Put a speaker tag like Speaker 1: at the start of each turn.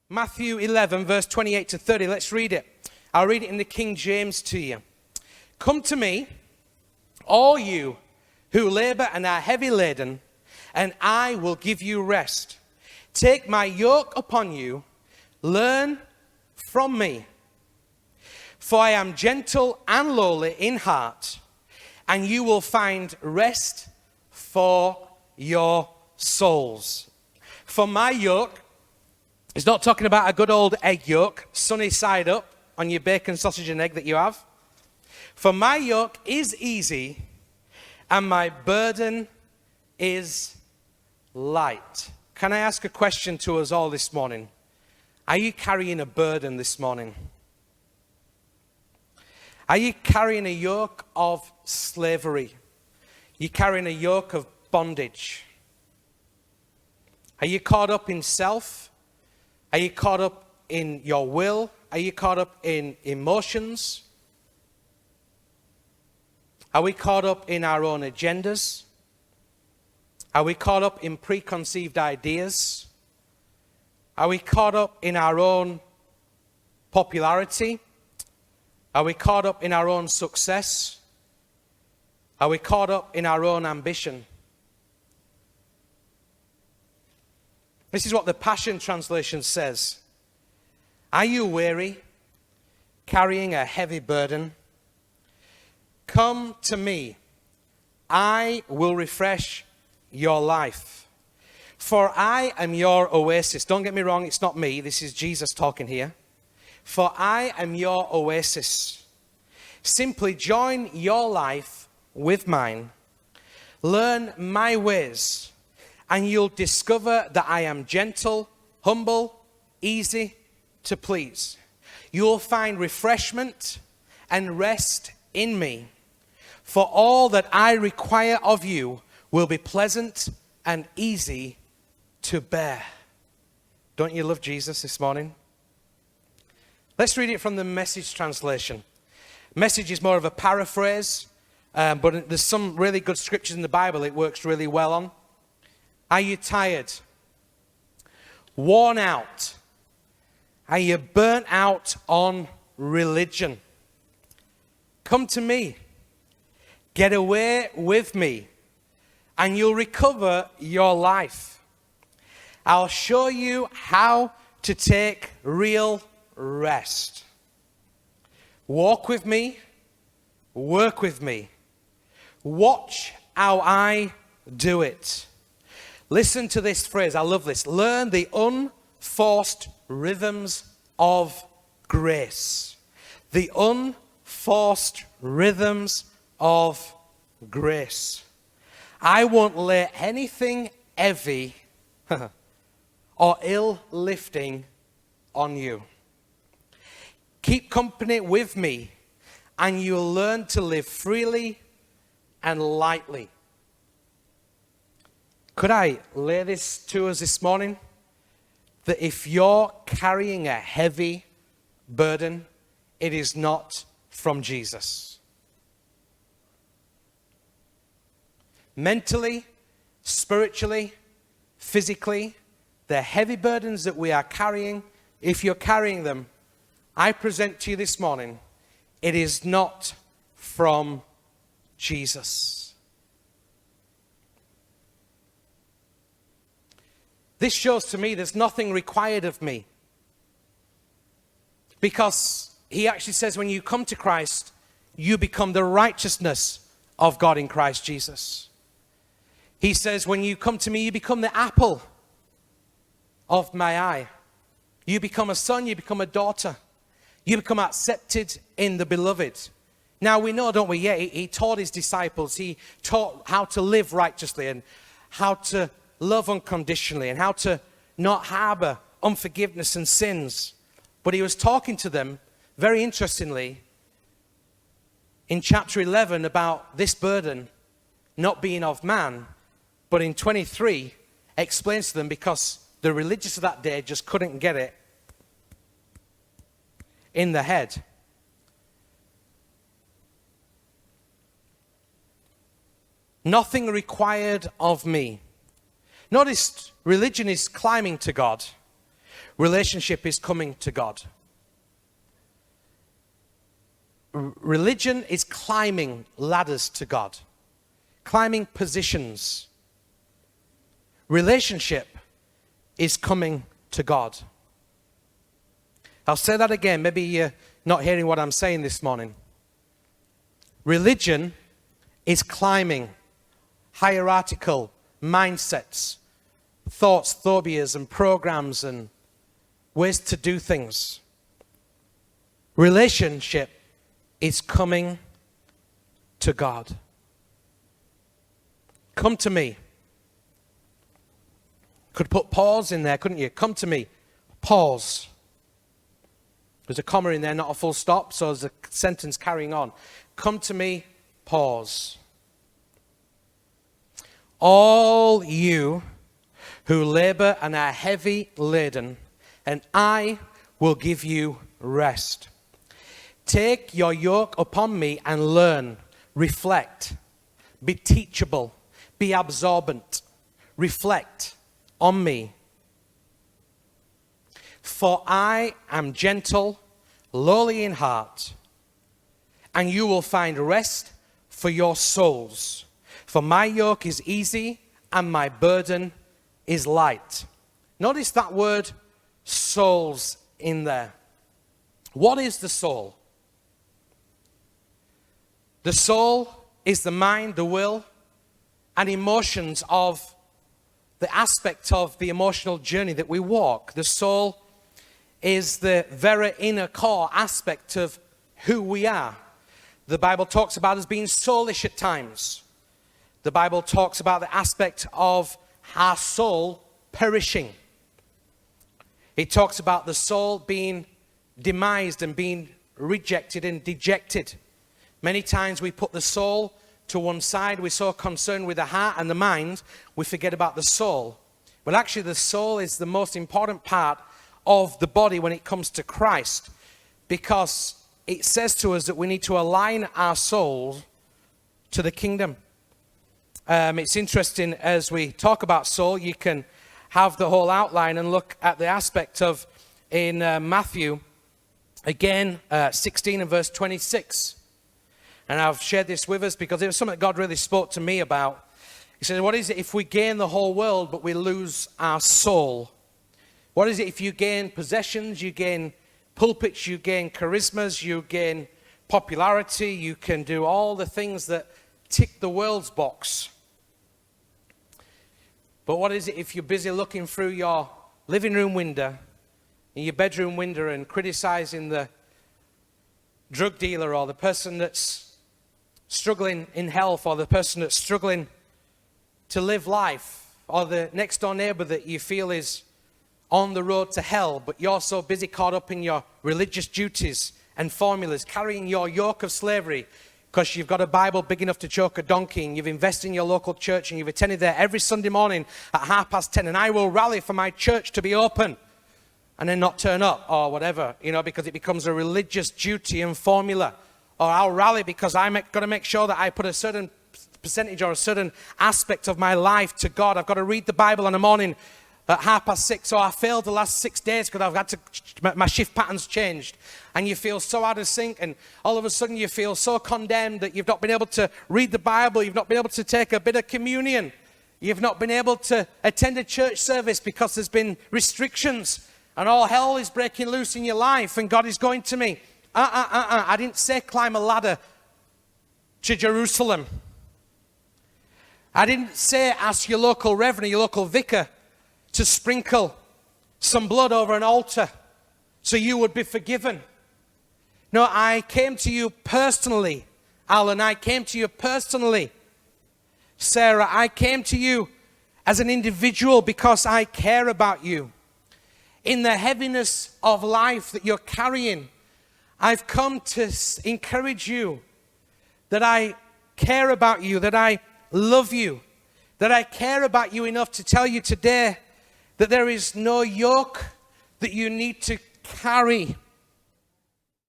Speaker 1: Matthew 11, verse 28 to 30. Let's read it. I'll read it in the King James to you. Come to me, all you who labor and are heavy laden, and I will give you rest. Take my yoke upon you, learn from me. For I am gentle and lowly in heart, and you will find rest for your souls. For my yoke, it's not talking about a good old egg yolk, sunny side up on your bacon, sausage and egg that you have. For my yoke is easy, and my burden is light. Can I ask a question to us all this morning? Are you carrying a burden this morning? Are you carrying a yoke of slavery? Are you carrying a yoke of bondage? Are you caught up in self? Are you caught up in your will? Are you caught up in emotions? Are we caught up in our own agendas? Are we caught up in preconceived ideas? Are we caught up in our own popularity? Are we caught up in our own success? Are we caught up in our own ambition? This is what the Passion Translation says. Are you weary, carrying a heavy burden? Come to me. I will refresh your life. For I am your oasis. Don't get me wrong, it's not me. This is Jesus talking here. For I am your oasis. Simply join your life with mine. Learn my ways, and you'll discover that I am gentle, humble, easy to please. You'll find refreshment and rest in me. For all that I require of you will be pleasant and easy to bear. Don't you love Jesus this morning? Let's read it from the Message translation. Message is more of a paraphrase, but there's some really good scriptures in the Bible it works really well on. Are you tired? Worn out? Are you burnt out on religion? Come to me. Get away with me, and you'll recover your life. I'll show you how to take real rest. Walk with me, work with me. Watch how I do it. Listen to this phrase, I love this. Learn the unforced rhythms of grace. The unforced rhythms of grace. I won't lay anything heavy or ill-lifting on you. Keep company with me, and you'll learn to live freely and lightly. Could I lay this to us this morning? That if you're carrying a heavy burden, it is not from Jesus. Mentally, spiritually, physically, the heavy burdens that we are carrying, if you're carrying them, I present to you this morning, it is not from Jesus. This shows to me there's nothing required of me. Because he actually says when you come to Christ, you become the righteousness of God in Christ Jesus. He says when you come to me, you become the apple of my eye. You become a son, you become a daughter. You become accepted in the beloved. Now we know, don't we? Yeah, he taught his disciples. He taught how to live righteously and how to love unconditionally and how to not harbor unforgiveness and sins. But he was talking to them, very interestingly, in chapter 11 about this burden not being of man, but in 23 explains to them because the religious of that day just couldn't get it in the head. Nothing required of me. Notice religion is climbing to God. relationship is coming to God. Religion is climbing ladders to God, climbing positions. Relationship is coming to God. I'll say that again. Maybe you're not hearing what I'm saying this morning. Religion is climbing hierarchical mindsets, thoughts, phobias, and programs and ways to do things. Relationship is coming to God. Come to me. Could put pause in there, couldn't you? Come to me. Pause. There's a comma in there, not a full stop, so there's a sentence carrying on. Come to me, pause. All you who labor and are heavy laden, and I will give you rest. Take your yoke upon me and learn, reflect, be teachable, be absorbent, reflect on me. For I am gentle, lowly in heart, and you will find rest for your souls. For my yoke is easy and my burden is light. Notice that word souls in there. What is the soul? The soul is the mind, the will, and emotions of the aspect of the emotional journey that we walk. The soul is the very inner core aspect of who we are. The Bible talks about us being soulish at times. The Bible talks about the aspect of our soul perishing. It talks about the soul being demised and being rejected and dejected. Many times we put the soul to one side. We're so concerned with the heart and the mind, we forget about the soul. But actually the soul is the most important part of the body when it comes to Christ, because it says to us that we need to align our souls to the kingdom. It's interesting, as we talk about soul, you can have the whole outline and look at the aspect of in Matthew, again, 16 and verse 26. And I've shared this with us because it was something that God really spoke to me about. He said, what is it if we gain the whole world but we lose our soul? What is it if you gain possessions, you gain pulpits, you gain charismas, you gain popularity, you can do all the things that tick the world's box? But what is it if you're busy looking through your living room window, in your bedroom window, and criticizing the drug dealer or the person that's struggling in health, or the person that's struggling to live life, or the next door neighbor that you feel is on the road to hell, but you're so busy caught up in your religious duties and formulas, carrying your yoke of slavery because you've got a Bible big enough to choke a donkey, and you've invested in your local church, and you've attended there every Sunday morning at 10:30, and I will rally for my church to be open, and then not turn up or whatever, because it becomes a religious duty and formula. Or I'll rally because I'm going to make sure that I put a certain percentage or a certain aspect of my life to God. I've got to read the Bible in the morning at 6:30. So I failed the last 6 days because I've had to, my shift pattern's changed. And you feel so out of sync, and all of a sudden you feel so condemned that you've not been able to read the Bible. You've not been able to take a bit of communion. You've not been able to attend a church service because there's been restrictions. And all hell is breaking loose in your life. And God is going to me, I didn't say climb a ladder to Jerusalem. I didn't say ask your local reverend, your local vicar, to sprinkle some blood over an altar so you would be forgiven. No, I came to you personally, Alan. I came to you personally, Sarah. I came to you as an individual because I care about you. In the heaviness of life that you're carrying, I've come to encourage you that I care about you, that I love you, that I care about you enough to tell you today that there is no yoke that you need to carry.